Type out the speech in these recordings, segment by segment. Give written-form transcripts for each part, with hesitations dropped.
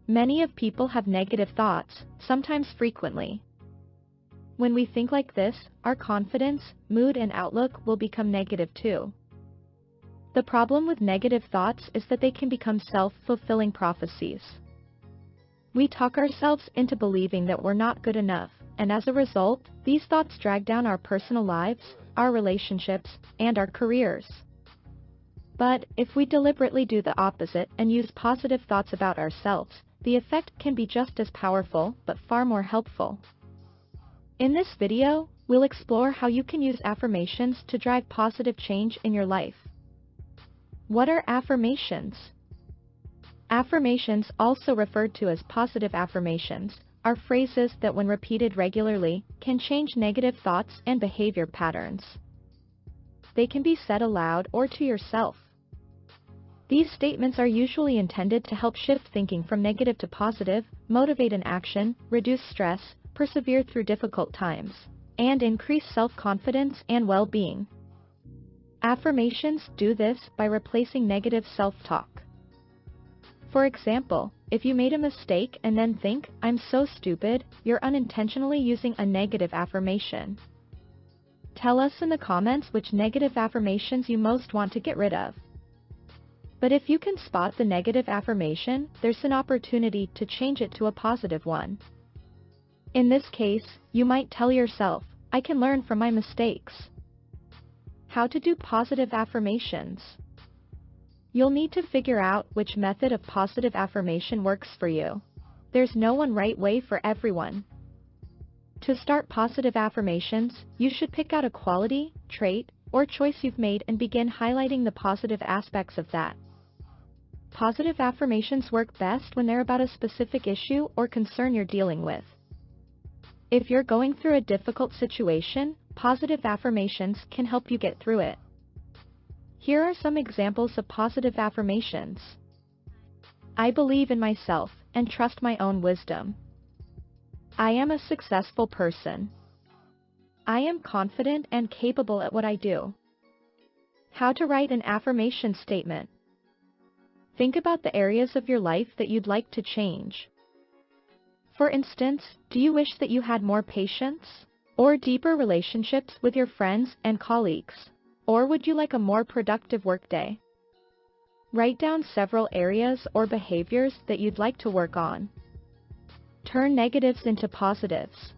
Many of people have negative thoughts, sometimes frequently. When we think like this, our confidence, mood and outlook will become negative too. The problem with negative thoughts is that they can become self-fulfilling prophecies. We talk ourselves into believing that we're not good enough, and as a result, these thoughts drag down our personal lives, our relationships, and our careers. But if we deliberately do the opposite and use positive thoughts about ourselves, the effect can be just as powerful, but far more helpful. In this video, we'll explore how you can use affirmations to drive positive change in your life. What are affirmations? Affirmations, also referred to as positive affirmations, are phrases that when repeated regularly, can change negative thoughts and behavior patterns. They can be said aloud or to yourself. These statements are usually intended to help shift thinking from negative to positive, motivate an action, reduce stress, persevere through difficult times, and increase self-confidence and well-being. Affirmations do this by replacing negative self-talk. For example, if you made a mistake and then think, "I'm so stupid," you're unintentionally using a negative affirmation. Tell us in the comments which negative affirmations you most want to get rid of. But if you can spot the negative affirmation, there's an opportunity to change it to a positive one. In this case, you might tell yourself, "I can learn from my mistakes." How to do positive affirmations? You'll need to figure out which method of positive affirmation works for you. There's no one right way for everyone. To start positive affirmations, you should pick out a quality, trait, or choice you've made and begin highlighting the positive aspects of that. Positive affirmations work best when they're about a specific issue or concern you're dealing with. If you're going through a difficult situation, positive affirmations can help you get through it. Here are some examples of positive affirmations. I believe in myself and trust my own wisdom. I am a successful person. I am confident and capable at what I do. How to write an affirmation statement. Think about the areas of your life that you'd like to change. For instance, do you wish that you had more patience, or deeper relationships with your friends and colleagues? Or would you like a more productive workday? Write down several areas or behaviors that you'd like to work on. Turn negatives into positives.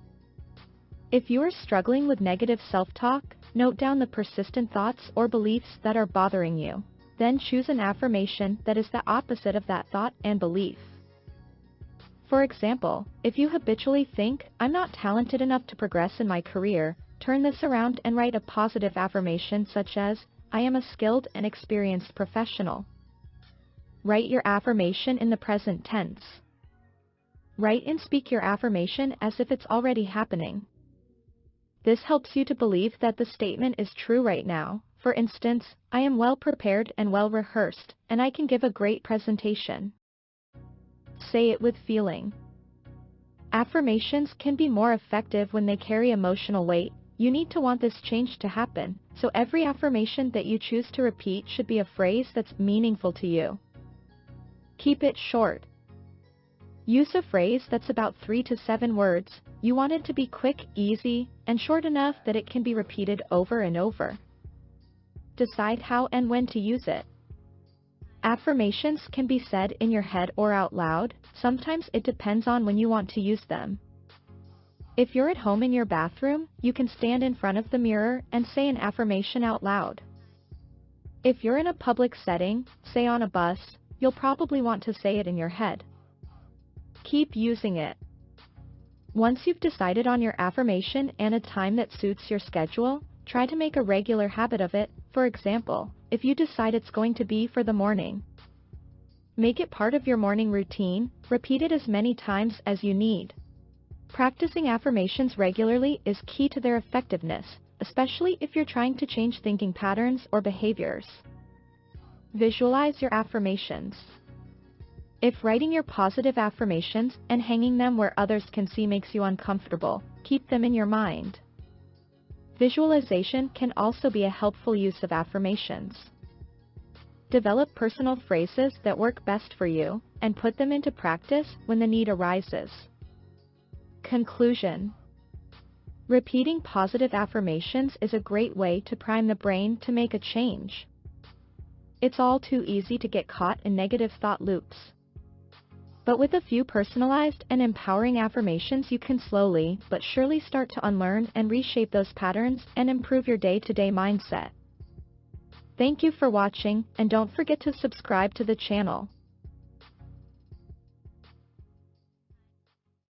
If you are struggling with negative self-talk, note down the persistent thoughts or beliefs that are bothering you. Then choose an affirmation that is the opposite of that thought and belief. For example, if you habitually think, "I'm not talented enough to progress in my career," turn this around and write a positive affirmation such as, "I am a skilled and experienced professional." Write your affirmation in the present tense. Write and speak your affirmation as if it's already happening. This helps you to believe that the statement is true right now. For instance, "I am well prepared and well rehearsed, and I can give a great presentation." Say it with feeling. Affirmations can be more effective when they carry emotional weight. You need to want this change to happen, so every affirmation that you choose to repeat should be a phrase that's meaningful to you. Keep it short. Use a phrase that's about 3 to 7 words. You want it to be quick, easy, and short enough that it can be repeated over and over. Decide how and when to use it. Affirmations can be said in your head or out loud. Sometimes it depends on when you want to use them. If you're at home in your bathroom, you can stand in front of the mirror and say an affirmation out loud. If you're in a public setting, say on a bus, you'll probably want to say it in your head. Keep using it. Once you've decided on your affirmation and a time that suits your schedule, try to make a regular habit of it. For example, if you decide it's going to be for the morning, make it part of your morning routine. Repeat it as many times as you need. Practicing affirmations regularly is key to their effectiveness, especially if you're trying to change thinking patterns or behaviors. Visualize your affirmations. If writing your positive affirmations and hanging them where others can see makes you uncomfortable, keep them in your mind. Visualization can also be a helpful use of affirmations. Develop personal phrases that work best for you, and put them into practice when the need arises. Conclusion. Repeating positive affirmations is a great way to prime the brain to make a change. It's all too easy to get caught in negative thought loops. But with a few personalized and empowering affirmations, you can slowly but surely start to unlearn and reshape those patterns and improve your day-to-day mindset. Thank you for watching, and don't forget to subscribe to the channel.